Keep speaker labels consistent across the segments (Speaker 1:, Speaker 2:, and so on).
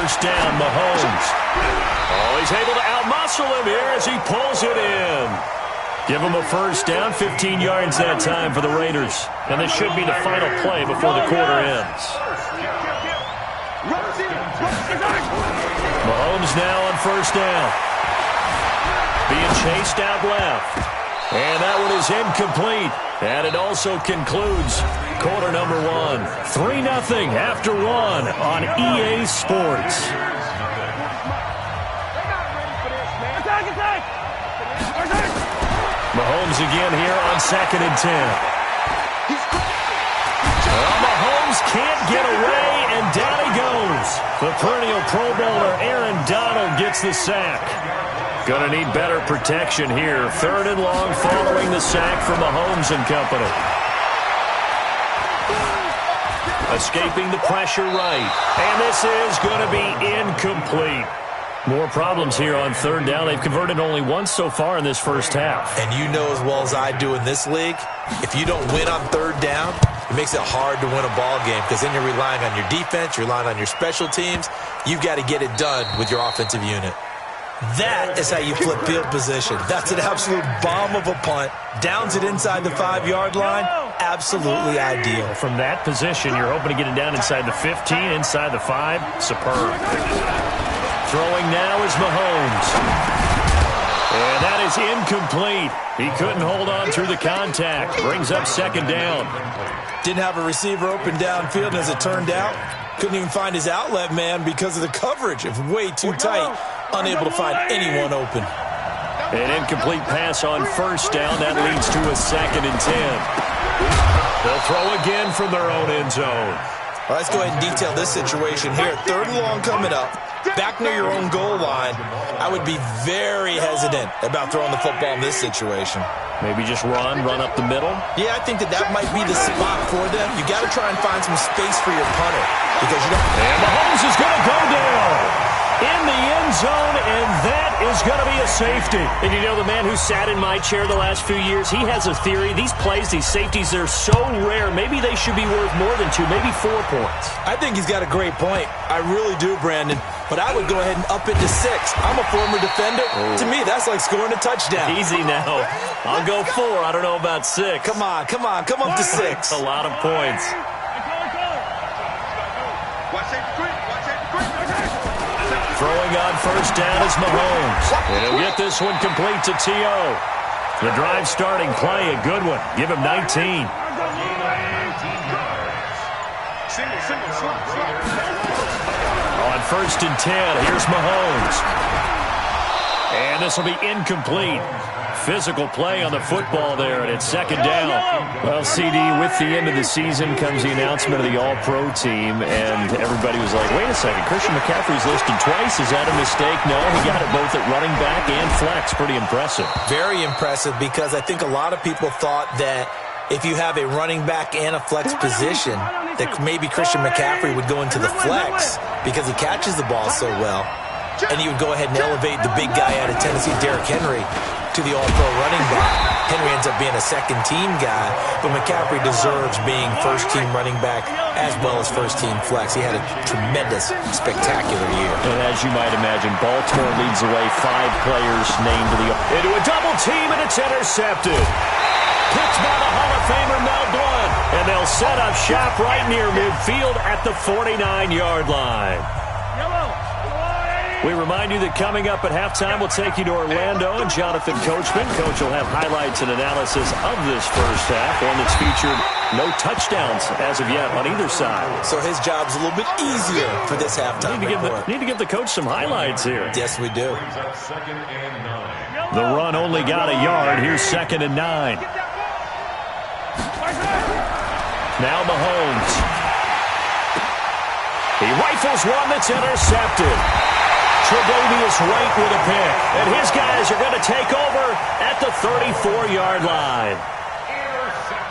Speaker 1: first down, Mahomes. Oh, he's able to outmuscle him here as he pulls it in. Give him a first down, 15 yards that time for the Raiders. And this should be the final play before the quarter ends. Mahomes now on first down. Being chased out left. And that one is incomplete. And it also concludes quarter number one. 3-0 after one on EA Sports. Mahomes again here on 2nd and 10. Well, Mahomes can't get away, and down he goes. The perennial Pro Bowler Aaron Donald gets the sack. Going to need better protection here. 3rd and long following the sack from Mahomes and company. Escaping the pressure right. And this is going to be incomplete. More problems here on 3rd down. They've converted only once so far in this first half.
Speaker 2: And you know as well as I do in this league, if you don't win on 3rd down, it makes it hard to win a ball game because then you're relying on your defense, you're relying on your special teams. You've got to get it done with your offensive unit. That is how you flip field position. That's an absolute bomb of a punt. Downs it inside the 5-yard line. Absolutely ideal.
Speaker 1: From that position, you're hoping to get it down inside the 15, inside the 5. Superb. Throwing now is Mahomes. And that is incomplete. He couldn't hold on through the contact. Brings up 2nd down.
Speaker 2: Didn't have a receiver open downfield, and as it turned out, couldn't even find his outlet man because of the coverage. It was way too tight. Unable to find anyone open.
Speaker 1: An incomplete pass on first down. That leads to a 2nd and 10. They'll throw again from their own end zone.
Speaker 2: All right, let's go ahead and detail this situation here. 3rd and long coming up. Back near your own goal line. I would be very hesitant about throwing the football in this situation.
Speaker 1: Maybe just run up the middle?
Speaker 2: Yeah, I think that might be the spot for them. You got to try and find some space for your punter. Because you don't...
Speaker 1: And Mahomes is going to go down in the end zone, and that is going to be a safety.
Speaker 3: And you know, the man who sat in my chair the last few years, he has a theory. These plays, these safeties, they're so rare. Maybe they should be worth more than 2, maybe 4 points.
Speaker 2: I think he's got a great point. I really do, Brandon. But I would go ahead and up it to 6. I'm a former defender. To me, that's like scoring a touchdown.
Speaker 3: Easy now. I'll go 4. I don't know about 6.
Speaker 2: Come on. Come up to 6.
Speaker 1: A lot of points. Throwing on first down is Mahomes. And he'll get this one complete to T.O. The drive starting play, a good one. Give him 19. On 1st and 10, here's Mahomes. And this will be incomplete. Physical play on the football there, and it's 2nd down. Well, CD, with the end of the season comes the announcement of the All-Pro team, and everybody was like, wait a second, Christian McCaffrey's listed twice. Is that a mistake? No, he got it both at running back and flex. Pretty impressive.
Speaker 2: Very impressive, because I think a lot of people thought that if you have a running back and a flex position, that maybe Christian McCaffrey would go into the flex because he catches the ball so well, and you would go ahead and elevate the big guy out of Tennessee, Derrick Henry, to the All-Pro running back. Henry ends up being a 2nd-team guy, but McCaffrey deserves being 1st-team running back as well as 1st-team flex. He had a tremendous, spectacular year.
Speaker 1: And as you might imagine, Baltimore leads the way. 5 players named to the... Into a double team, and it's intercepted. Picked by the Hall of Famer Mel Blount. And they'll set up shop right near midfield at the 49-yard line. We remind you that coming up at halftime, we'll take you to Orlando and Jonathan Coachman. Coach will have highlights and analysis of this first half, one that's featured no touchdowns as of yet on either side.
Speaker 2: So his job's a little bit easier for this halftime.
Speaker 1: Need to give the coach some highlights here.
Speaker 2: Yes, we do.
Speaker 1: The run only got a yard. Here's 2nd and 9. Now Mahomes. He rifles one that's intercepted. Tre'Davious White with a pick. And his guys are going to take over at the 34-yard line.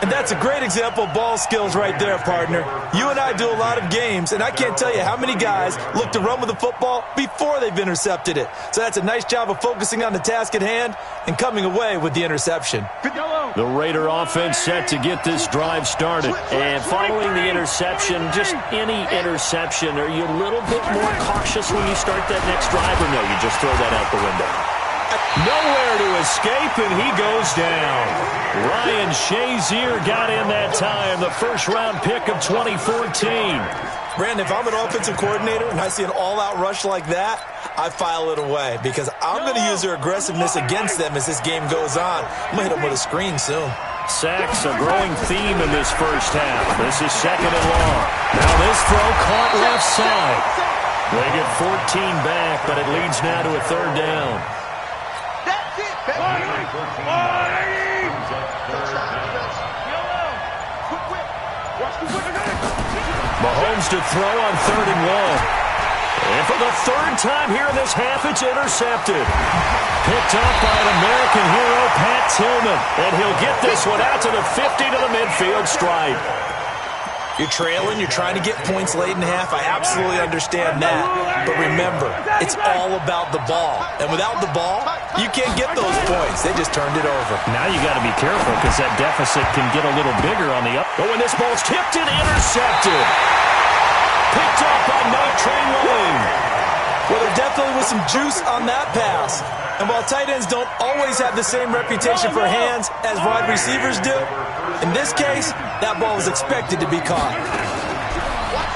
Speaker 2: And that's a great example of ball skills right there, partner. You and I do a lot of games, and I can't tell you how many guys look to run with the football before they've intercepted it. So that's a nice job of focusing on the task at hand and coming away with the interception.
Speaker 1: The Raider offense set to get this drive started.
Speaker 3: And following the interception, just any interception, are you a little bit more cautious when you start that next drive, or no, you just throw that out the window?
Speaker 1: Nowhere to escape, and he goes down. Ryan Shazier got in that time, the first-round pick of 2014.
Speaker 2: Brandon, if I'm an offensive coordinator and I see an all-out rush like that, I file it away because I'm going to use their aggressiveness against them as this game goes on. I'm going to hit them with a screen soon.
Speaker 1: Sacks, a growing theme in this first half. This is second and long. Now this throw caught left side. They get 14 back, but it leads now to a third down. Mahomes to throw on 3rd and 1. And for the third time here in this half, it's intercepted. Picked up by an American hero, Pat Tillman. And he'll get this one out to the 50 to the midfield stripe.
Speaker 2: You're trailing, you're trying to get points late in half. I absolutely understand that. But remember, it's all about the ball. And without the ball, you can't get those points. They just turned it over.
Speaker 1: Now you got to be careful because that deficit can get a little bigger on the up. But when this ball's tipped and intercepted. Picked up by Night Train Lane.
Speaker 2: Well, there definitely was some juice on that pass. And while tight ends don't always have the same reputation for hands as wide receivers do, in this case, that ball was expected to be caught.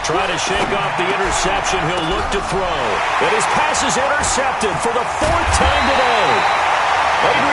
Speaker 1: Trying to shake off the interception, he'll look to throw. But his pass is intercepted for the 4th time today.